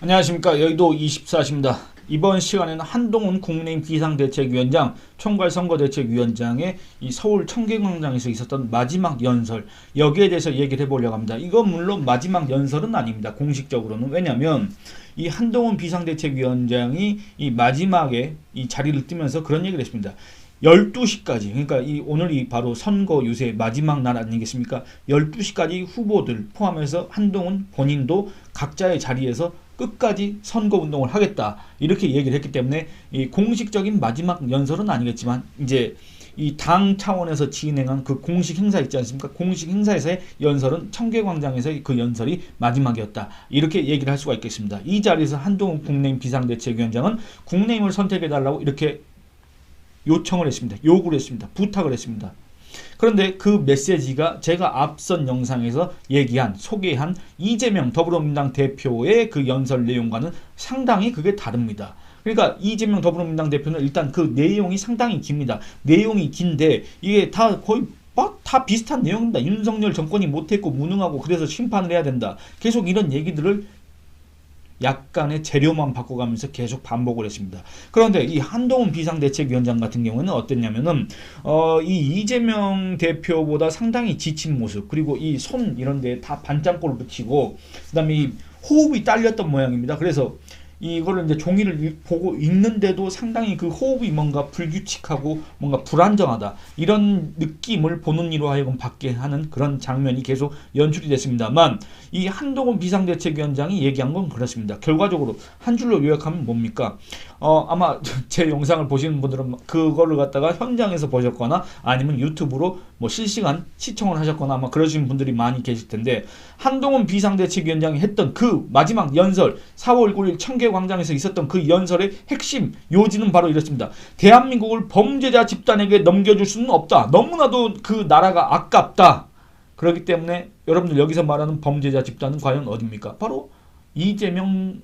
안녕하십니까. 여의도 24시입니다. 이번 시간에는 한동훈 국민의힘 비상대책위원장, 총괄선거대책위원장의 이 서울 청계광장에서 있었던 마지막 연설, 여기에 대해서 얘기를 해보려고 합니다. 이건 물론 마지막 연설은 아닙니다. 공식적으로는. 왜냐하면 이 한동훈 비상대책위원장이 이 마지막에 이 자리를 뜨면서 그런 얘기를 했습니다. 12시까지, 그러니까 오늘이 바로 선거 유세 마지막 날 아니겠습니까? 12시까지 후보들 포함해서 한동훈 본인도 각자의 자리에서 끝까지 선거 운동을 하겠다, 이렇게 얘기를 했기 때문에 이 공식적인 마지막 연설은 아니겠지만 이제 이 당 차원에서 진행한 그 공식 행사 있지 않습니까? 공식 행사에서의 연설은 청계광장에서의 그 연설이 마지막이었다, 이렇게 얘기를 할 수가 있겠습니다. 이 자리에서 한동훈 국민의힘 비상대책위원장은 국민의힘을 선택해달라고 이렇게 요청을 했습니다. 요구를 했습니다. 부탁을 했습니다. 그런데 그 메시지가 제가 앞선 영상에서 소개한 이재명 더불어민주당 대표의 그 연설 내용과는 상당히 그게 다릅니다. 그러니까 이재명 더불어민주당 대표는 일단 그 내용이 상당히 깁니다. 내용이 긴데 이게 다 거의 다 비슷한 내용입니다. 윤석열 정권이 못했고 무능하고 그래서 심판을 해야 된다, 계속 이런 얘기들을 약간의 재료만 바꿔가면서 계속 반복을 했습니다. 그런데 이 한동훈 비상대책위원장 같은 경우는 어땠냐면은 이 이재명 대표보다 상당히 지친 모습, 그리고 이 손 이런 데 다 반창고를 붙이고 그다음에 이 호흡이 딸렸던 모양입니다. 그래서 이거를 이제 종이를 보고 있는데도 상당히 그 호흡이 뭔가 불규칙하고 뭔가 불안정하다, 이런 느낌을 보는 이로 하여금 받게 하는 그런 장면이 계속 연출이 됐습니다만, 이 한동훈 비상대책위원장이 얘기한 건 그렇습니다. 결과적으로 한 줄로 요약하면 뭡니까? 아마 제 영상을 보시는 분들은 그거를 갖다가 현장에서 보셨거나 아니면 유튜브로 뭐 실시간 시청을 하셨거나 아마 그러신 분들이 많이 계실 텐데, 한동훈 비상대책위원장이 했던 그 마지막 연설, 4월 9일 청계광장에서 있었던 그 연설의 핵심 요지는 바로 이렇습니다. 대한민국을 범죄자 집단에게 넘겨줄 수는 없다. 너무나도 그 나라가 아깝다. 그렇기 때문에 여러분들 여기서 말하는 범죄자 집단은 과연 어디입니까? 바로 이재명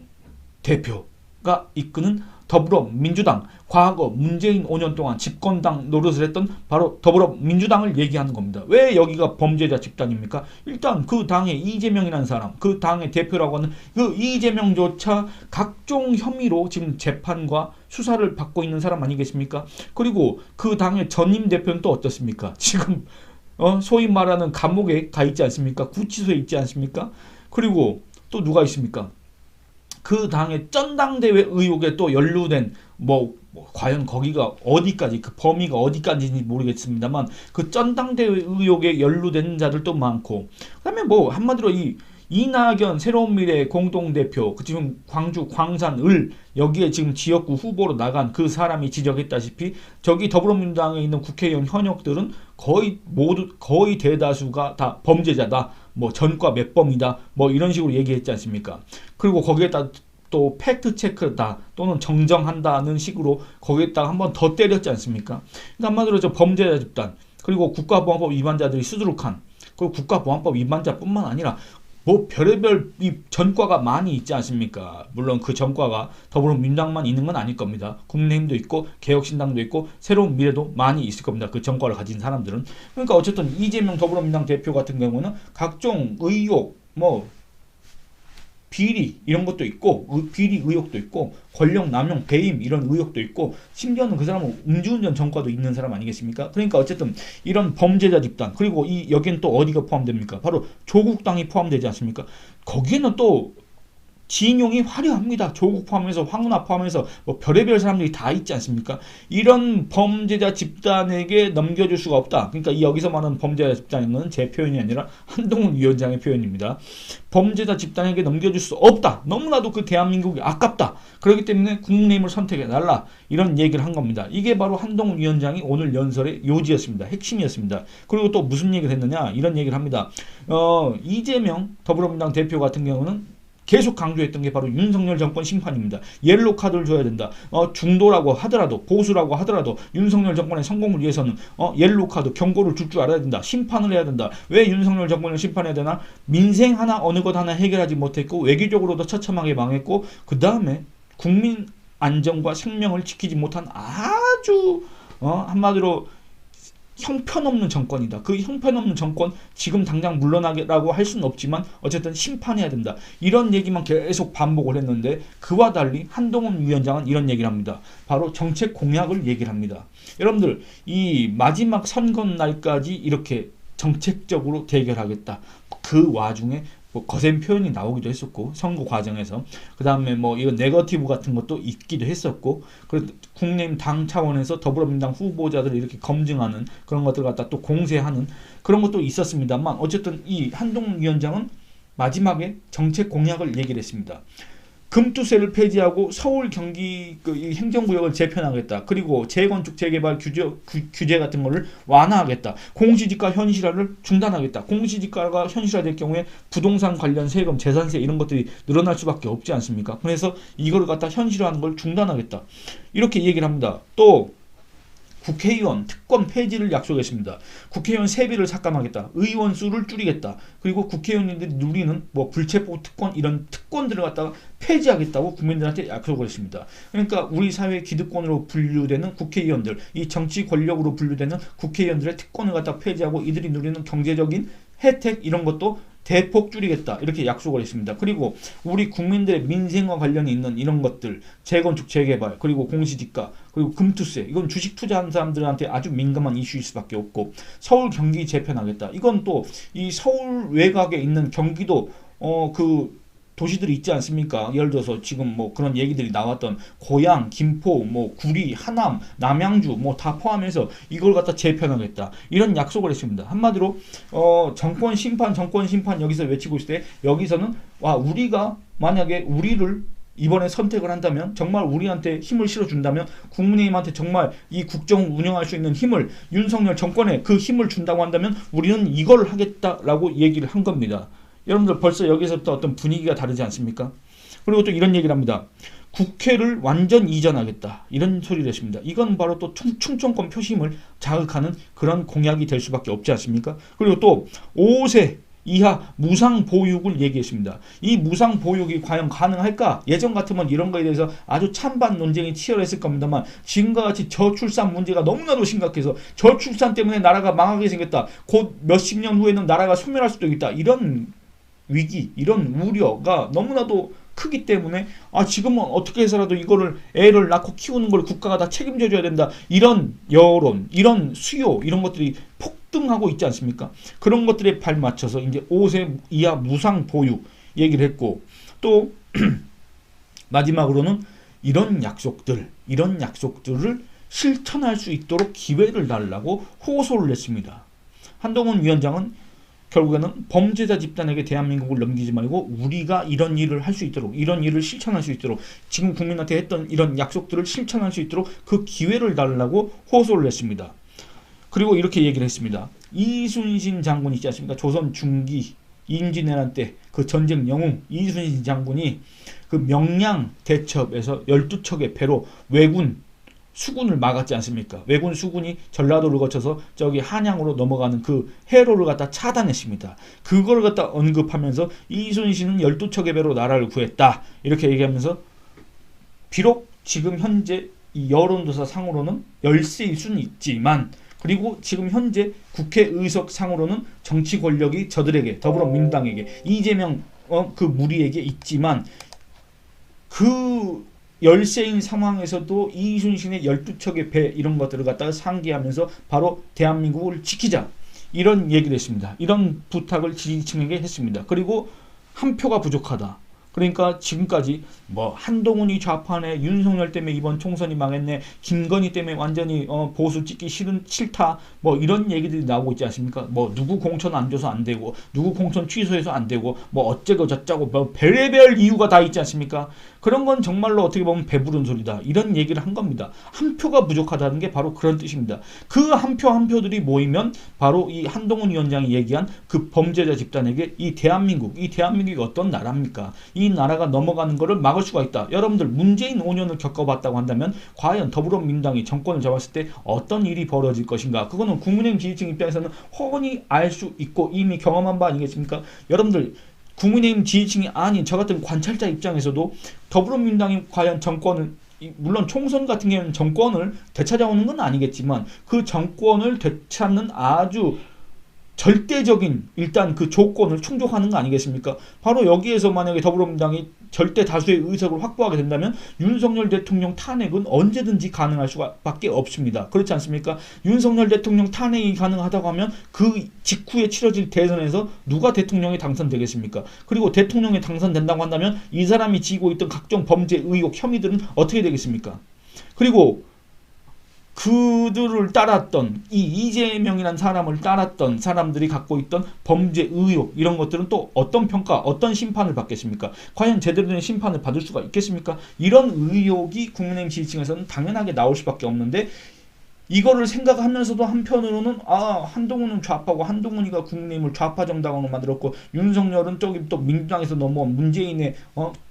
대표가 이끄는 더불어민주당, 과거 문재인 5년 동안 집권당 노릇을 했던 바로 더불어민주당을 얘기하는 겁니다. 왜 여기가 범죄자 집단입니까? 일단 그 당의 이재명이라는 사람, 그 당의 대표라고 하는 그 이재명조차 각종 혐의로 지금 재판과 수사를 받고 있는 사람 아니겠습니까? 그리고 그 당의 전임 대표는 또 어떻습니까? 지금 소위 말하는 감옥에 가 있지 않습니까? 구치소에 있지 않습니까? 그리고 또 누가 있습니까? 그 당의 전당대회 의혹에 또 연루된 과연 거기가 어디까지, 그 범위가 어디까지인지 모르겠습니다만 그 전당대회 의혹에 연루된 자들도 많고, 그다음에 한마디로 이낙연 새로운 미래 공동대표, 그 지금 광주 광산을 여기에 지금 지역구 후보로 나간 그 사람이 지적했다시피 저기 더불어민주당에 있는 국회의원 현역들은 거의 대다수가 다 범죄자다, 전과 몇 범이다, 이런 식으로 얘기했지 않습니까? 그리고 거기에다 또 팩트 체크다 또는 정정한다는 식으로 거기에다가 한 번 더 때렸지 않습니까? 그러니까 한마디로 저 범죄자 집단, 그리고 국가보안법 위반자들이 수두룩한, 그리고 국가보안법 위반자뿐만 아니라 별의별 이 전과가 많이 있지 않습니까? 물론 그 전과가 더불어민주당만 있는 건 아닐 겁니다. 국민의힘도 있고 개혁신당도 있고 새로운 미래도 많이 있을 겁니다. 그 전과를 가진 사람들은. 그러니까 어쨌든 이재명 더불어민주당 대표 같은 경우는 각종 의혹, 비리 이런 것도 있고, 비리 의혹도 있고, 권력 남용 배임 이런 의혹도 있고, 심지어는 그 사람은 음주운전 전과도 있는 사람 아니겠습니까? 그러니까 어쨌든 이런 범죄자 집단, 그리고 여기는 또 어디가 포함됩니까? 바로 조국당이 포함되지 않습니까? 거기에는 또 진용이 화려합니다. 조국 포함해서 황운하 포함해서 별의별 사람들이 다 있지 않습니까? 이런 범죄자 집단에게 넘겨줄 수가 없다. 그러니까 여기서 말하는 범죄자 집단인 것은 제 표현이 아니라 한동훈 위원장의 표현입니다. 범죄자 집단에게 넘겨줄 수 없다. 너무나도 그 대한민국이 아깝다. 그렇기 때문에 국민의힘을 선택해달라, 이런 얘기를 한 겁니다. 이게 바로 한동훈 위원장이 오늘 연설의 요지였습니다. 핵심이었습니다. 그리고 또 무슨 얘기를 했느냐, 이런 얘기를 합니다. 이재명 더불어민주당 대표 같은 경우는 계속 강조했던 게 바로 윤석열 정권 심판입니다. 옐로 카드를 줘야 된다. 중도라고 하더라도, 보수라고 하더라도 윤석열 정권의 성공을 위해서는 옐로 카드, 경고를 줄 줄 알아야 된다. 심판을 해야 된다. 왜 윤석열 정권을 심판해야 되나? 민생 하나 어느 것 하나 해결하지 못했고, 외교적으로도 처참하게 망했고, 그 다음에 국민 안전과 생명을 지키지 못한 아주 한마디로 형편없는 정권이다. 그 형편없는 정권 지금 당장 물러나라고 할 수는 없지만 어쨌든 심판해야 된다. 이런 얘기만 계속 반복을 했는데 그와 달리 한동훈 위원장은 이런 얘기를 합니다. 바로 정책 공약을 얘기를 합니다. 여러분들 이 마지막 선거 날까지 이렇게 정책적으로 대결하겠다. 그 와중에 뭐 거센 표현이 나오기도 했었고 선거 과정에서 그 다음에 뭐 이런 네거티브 같은 것도 있기도 했었고 그리고 국민의힘 당 차원에서 더불어민주당 후보자들을 이렇게 검증하는 그런 것들 갖다 또 공세하는 그런 것도 있었습니다만 어쨌든 이 한동훈 위원장은 마지막에 정책 공약을 얘기를 했습니다. 금투세를 폐지하고 서울 경기 이 행정구역을 재편하겠다. 그리고 재건축 재개발 규제 같은 거를 완화하겠다. 공시지가 현실화를 중단하겠다. 공시지가가 현실화될 경우에 부동산 관련 세금, 재산세 이런 것들이 늘어날 수밖에 없지 않습니까? 그래서 이걸 갖다 현실화하는 걸 중단하겠다. 이렇게 얘기를 합니다. 또 국회의원 특권 폐지를 약속했습니다. 국회의원 세비를 삭감하겠다. 의원 수를 줄이겠다. 그리고 국회의원들이 누리는 뭐 불체포 특권 이런 특권들을 갖다가 폐지하겠다고 국민들한테 약속을 했습니다. 그러니까 우리 사회 기득권으로 분류되는 국회의원들, 이 정치 권력으로 분류되는 국회의원들의 특권을 갖다 폐지하고 이들이 누리는 경제적인 혜택 이런 것도 대폭 줄이겠다 이렇게 약속을 했습니다. 그리고 우리 국민들의 민생과 관련이 있는 이런 것들 재건축 재개발 그리고 공시지가 그리고 금투세 이건 주식 투자하는 사람들한테 아주 민감한 이슈일 수밖에 없고 서울 경기 재편하겠다. 이건 또 이 서울 외곽에 있는 경기도 그 도시들이 있지 않습니까? 예를 들어서 지금 뭐 그런 얘기들이 나왔던 고양, 김포, 뭐 구리, 하남, 남양주 뭐 다 포함해서 이걸 갖다 재편하겠다. 이런 약속을 했습니다. 한마디로 정권 심판 여기서 외치고 있을 때 여기서는 와 우리가 만약에 우리를 이번에 선택을 한다면 정말 우리한테 힘을 실어준다면 국민의힘한테 정말 이 국정을 운영할 수 있는 힘을 윤석열 정권에 그 힘을 준다고 한다면 우리는 이걸 하겠다라고 얘기를 한 겁니다. 여러분들 벌써 여기서부터 어떤 분위기가 다르지 않습니까? 그리고 또 이런 얘기를 합니다. 국회를 완전 이전하겠다. 이런 소리를 했습니다. 이건 바로 또 충청권 표심을 자극하는 그런 공약이 될 수밖에 없지 않습니까? 그리고 또 5세 이하 무상보육을 얘기했습니다. 이 무상보육이 과연 가능할까? 예전 같으면 이런 거에 대해서 아주 찬반 논쟁이 치열했을 겁니다만 지금과 같이 저출산 문제가 너무나도 심각해서 저출산 때문에 나라가 망하게 생겼다. 곧 몇십 년 후에는 나라가 소멸할 수도 있다. 이런 위기, 이런 우려가 너무나도 크기 때문에 지금은 어떻게 해서라도 이거를 애를 낳고 키우는 걸 국가가 다 책임져 줘야 된다. 이런 여론, 이런 수요, 이런 것들이 폭등하고 있지 않습니까? 그런 것들에 발맞춰서 이제 5세 이하 무상 보육 얘기를 했고 또 마지막으로는 이런 약속들을 실천할 수 있도록 기회를 달라고 호소를 했습니다. 한동훈 위원장은 결국에는 범죄자 집단에게 대한민국을 넘기지 말고 우리가 이런 일을 할 수 있도록 이런 일을 실천할 수 있도록 지금 국민한테 했던 이런 약속들을 실천할 수 있도록 그 기회를 달라고 호소를 했습니다. 그리고 이렇게 얘기를 했습니다. 이순신 장군 있지 않습니까? 조선 중기 임진왜란 때 그 전쟁 영웅 이순신 장군이 그 명량 대첩에서 12척의 배로 왜군 수군을 막았지 않습니까? 왜군 수군이 전라도를 거쳐서 저기 한양으로 넘어가는 그 해로를 갖다 차단했습니다. 그걸 갖다 언급하면서 이순신은 12척의 배로 나라를 구했다. 이렇게 얘기하면서 비록 지금 현재 이 여론조사 상으로는 열세일 수는 있지만 그리고 지금 현재 국회의석 상으로는 정치 권력이 저들에게 더불어민주당에게 이재명 그 무리에게 있지만 그 열세인 상황에서도 이순신의 12척의 배 이런 것들을 갖다가 상기하면서 바로 대한민국을 지키자 이런 얘기를 했습니다. 이런 부탁을 지지층에게 했습니다. 그리고 한 표가 부족하다. 그러니까 지금까지 뭐 한동훈이 좌파네, 윤석열 때문에 이번 총선이 망했네, 김건희 때문에 완전히 보수 찍기 싫다, 뭐 이런 얘기들이 나오고 있지 않습니까? 뭐 누구 공천 안 줘서 안 되고, 누구 공천 취소해서 안 되고, 뭐 어쩌고 저쩌고 뭐 별의별 이유가 다 있지 않습니까? 그런 건 정말로 어떻게 보면 배부른 소리다. 이런 얘기를 한 겁니다. 한 표가 부족하다는 게 바로 그런 뜻입니다. 그 한 표 한 표들이 모이면 바로 이 한동훈 위원장이 얘기한 그 범죄자 집단에게 이 대한민국이 어떤 나라입니까? 이 나라가 넘어가는 것을 막을 수가 있다. 여러분들 문재인 5년을 겪어봤다고 한다면 과연 더불어민주당이 정권을 잡았을 때 어떤 일이 벌어질 것인가? 그거는 국민의힘 지지층 입장에서는 훤히 알 수 있고 이미 경험한 바 아니겠습니까? 여러분들 국민의힘 지지층이 아닌 저 같은 관찰자 입장에서도 더불어민주당이 과연 정권을 물론 총선 같은 경우는 정권을 되찾아오는 건 아니겠지만 그 정권을 되찾는 아주 절대적인 일단 그 조건을 충족하는 거 아니겠습니까? 바로 여기에서 만약에 더불어민주당이 절대 다수의 의석을 확보하게 된다면 윤석열 대통령 탄핵은 언제든지 가능할 수밖에 없습니다. 그렇지 않습니까? 윤석열 대통령 탄핵이 가능하다고 하면 그 직후에 치러질 대선에서 누가 대통령에 당선되겠습니까? 그리고 대통령에 당선된다고 한다면 이 사람이 지고 있던 각종 범죄 의혹 혐의들은 어떻게 되겠습니까? 그리고 그들을 따랐던 이 이재명이라는 사람을 따랐던 사람들이 갖고 있던 범죄 의혹 이런 것들은 또 어떤 평가 어떤 심판을 받겠습니까? 과연 제대로 된 심판을 받을 수가 있겠습니까? 이런 의혹이 국민의힘 지지층에서는 당연하게 나올 수밖에 없는데 이거를 생각하면서도 한편으로는 한동훈은 좌파고 한동훈이가 국민의힘을 좌파 정당으로 만들었고 윤석열은 저기 또 민주당에서 넘어온 문재인의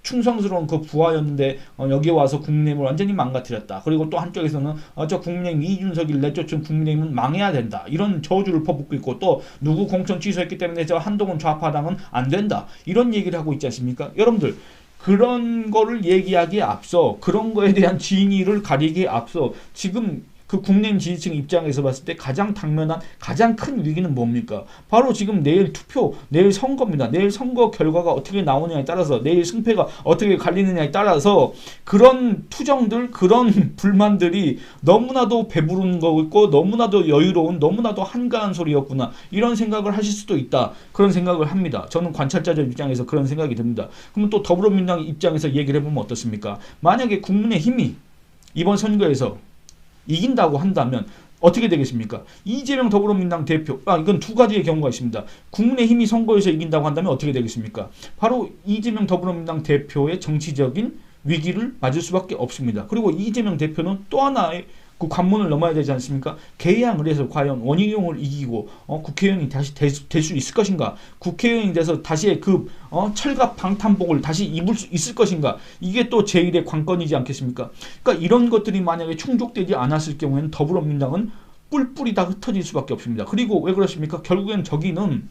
충성스러운 그 부하였는데 여기에 와서 국민의힘을 완전히 망가뜨렸다. 그리고 또 한쪽에서는 저 국민의힘 이준석을 내쫓은 국민의힘은 망해야 된다. 이런 저주를 퍼붓고 있고 또 누구 공천 취소했기 때문에 저 한동훈 좌파당은 안 된다. 이런 얘기를 하고 있지 않습니까? 여러분들 그런 거를 얘기하기에 앞서 그런 거에 대한 진위를 가리기에 앞서 지금 그 국민의힘 지지층 입장에서 봤을 때 가장 당면한 가장 큰 위기는 뭡니까? 바로 지금 내일 투표, 내일 선거입니다. 내일 선거 결과가 어떻게 나오느냐에 따라서 내일 승패가 어떻게 갈리느냐에 따라서 그런 투정들, 그런 불만들이 너무나도 배부른 거고 너무나도 여유로운 너무나도 한가한 소리였구나 이런 생각을 하실 수도 있다. 그런 생각을 합니다. 저는 관찰자들 입장에서 그런 생각이 듭니다. 그러면 또 더불어민주당 입장에서 얘기를 해보면 어떻습니까? 만약에 국민의힘이 이번 선거에서 이긴다고 한다면 어떻게 되겠습니까? 이재명 더불어민주당 대표, 이건 두 가지의 경우가 있습니다. 국민의힘이 선거에서 이긴다고 한다면 어떻게 되겠습니까? 바로 이재명 더불어민주당 대표의 정치적인 위기를 맞을 수밖에 없습니다. 그리고 이재명 대표는 또 하나의 그 관문을 넘어야 되지 않습니까? 개항을 해서 과연 원희룡을 이기고 국회의원이 다시 될 수 있을 것인가? 국회의원이 돼서 다시 그 철갑 방탄복을 다시 입을 수 있을 것인가? 이게 또 제1의 관건이지 않겠습니까? 그러니까 이런 것들이 만약에 충족되지 않았을 경우에는 더불어민주당은 뿔뿔이 다 흩어질 수밖에 없습니다. 그리고 왜 그렇습니까? 결국엔 저기는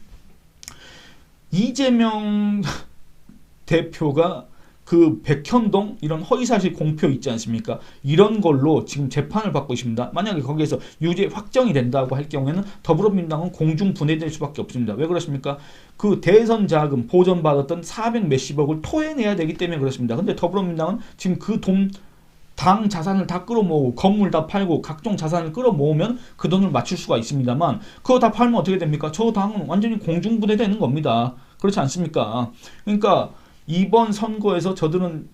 이재명 대표가 그 백현동 이런 허위사실 공표 있지 않습니까? 이런 걸로 지금 재판을 받고 있습니다. 만약에 거기에서 유죄 확정이 된다고 할 경우에는 더불어민주당은 공중 분해될 수밖에 없습니다. 왜 그렇습니까? 그 대선 자금 보전받았던 400 몇십억을 토해내야 되기 때문에 그렇습니다. 근데 더불어민주당은 지금 그 돈 당 자산을 다 끌어모으고 건물 다 팔고 각종 자산을 끌어모으면 그 돈을 맞출 수가 있습니다만 그거 다 팔면 어떻게 됩니까? 저 당은 완전히 공중분해되는 겁니다. 그렇지 않습니까? 그러니까 이번 선거에서 저들은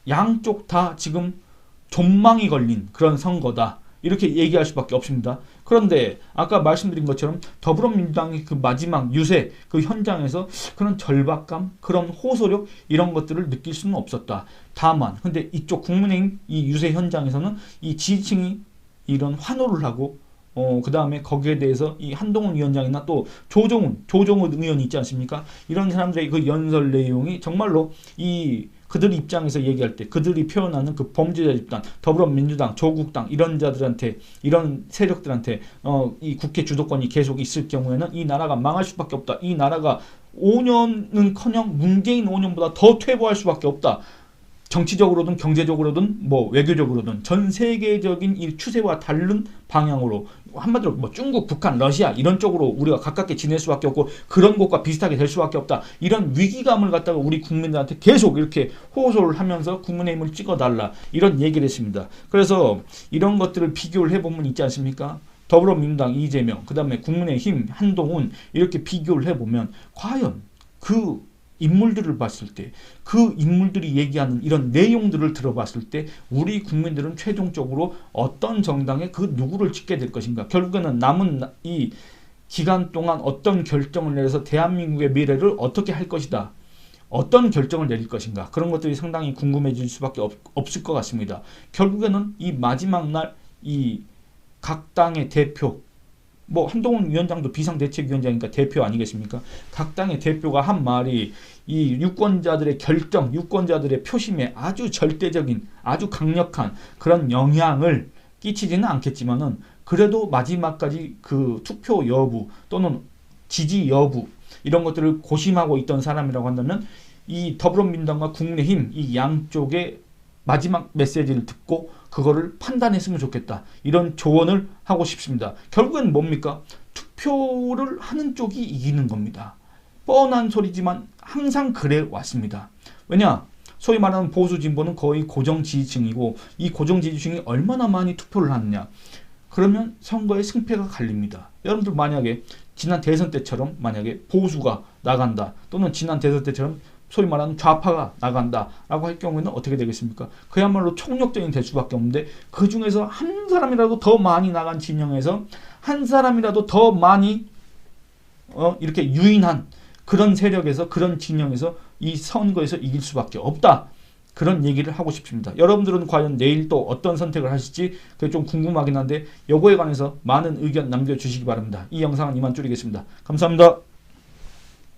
양쪽 다 지금 존망이 걸린 그런 선거다. 이렇게 얘기할 수밖에 없습니다. 그런데 아까 말씀드린 것처럼 더불어민주당의 그 마지막 유세 그 현장에서 그런 절박감, 그런 호소력 이런 것들을 느낄 수는 없었다. 다만 근데 이쪽 국민의힘 이 유세 현장에서는 이 지지층이 이런 환호를 하고 그 다음에 거기에 대해서 이 한동훈 위원장이나 또 조정훈 의원이 있지 않습니까? 이런 사람들의 그 연설 내용이 정말로 이 그들 입장에서 얘기할 때 그들이 표현하는 그 범죄자 집단, 더불어민주당, 조국당 이런 자들한테 이런 세력들한테 이 국회 주도권이 계속 있을 경우에는 이 나라가 망할 수밖에 없다. 이 나라가 5년은커녕 문재인 5년보다 더 퇴보할 수밖에 없다. 정치적으로든 경제적으로든 뭐 외교적으로든 전 세계적인 이 추세와 다른 방향으로 한마디로 뭐 중국, 북한, 러시아 이런 쪽으로 우리가 가깝게 지낼 수밖에 없고 그런 곳과 비슷하게 될 수밖에 없다. 이런 위기감을 갖다가 우리 국민들한테 계속 이렇게 호소를 하면서 국민의힘을 찍어달라 이런 얘기를 했습니다. 그래서 이런 것들을 비교를 해보면 있지 않습니까? 더불어민주당 이재명, 그 다음에 국민의힘 한동훈 이렇게 비교를 해보면 과연 그 인물들을 봤을 때 그 인물들이 얘기하는 이런 내용들을 들어봤을 때 우리 국민들은 최종적으로 어떤 정당에 그 누구를 찍게 될 것인가? 결국에는 남은 이 기간 동안 어떤 결정을 내려서 대한민국의 미래를 어떻게 할 것이다. 어떤 결정을 내릴 것인가? 그런 것들이 상당히 궁금해질 수밖에 없을 것 같습니다. 결국에는 이 마지막 날 이 각 당의 대표 뭐 한동훈 위원장도 비상대책위원장이니까 대표 아니겠습니까? 각 당의 대표가 한 말이 이 유권자들의 결정, 유권자들의 표심에 아주 절대적인, 아주 강력한 그런 영향을 끼치지는 않겠지만은 그래도 마지막까지 그 투표 여부 또는 지지 여부 이런 것들을 고심하고 있던 사람이라고 한다면 이 더불어민주당과 국민의힘 이 양쪽의 마지막 메시지를 듣고 그거를 판단했으면 좋겠다. 이런 조언을 하고 싶습니다. 결국엔 뭡니까? 투표를 하는 쪽이 이기는 겁니다. 뻔한 소리지만 항상 그래 왔습니다. 왜냐? 소위 말하는 보수 진보는 거의 고정 지지층이고 이 고정 지지층이 얼마나 많이 투표를 하느냐. 그러면 선거의 승패가 갈립니다. 여러분들 만약에 지난 대선 때처럼 만약에 보수가 나간다 또는 지난 대선 때처럼 소위 말하는 좌파가 나간다 라고 할 경우에는 어떻게 되겠습니까? 그야말로 총력전이 될 수밖에 없는데 그 중에서 한 사람이라도 더 많이 나간 진영에서 한 사람이라도 더 많이 이렇게 유인한 그런 세력에서 그런 진영에서 이 선거에서 이길 수밖에 없다. 그런 얘기를 하고 싶습니다. 여러분들은 과연 내일 또 어떤 선택을 하실지 그게 좀 궁금하긴 한데 요거에 관해서 많은 의견 남겨주시기 바랍니다. 이 영상은 이만 줄이겠습니다. 감사합니다.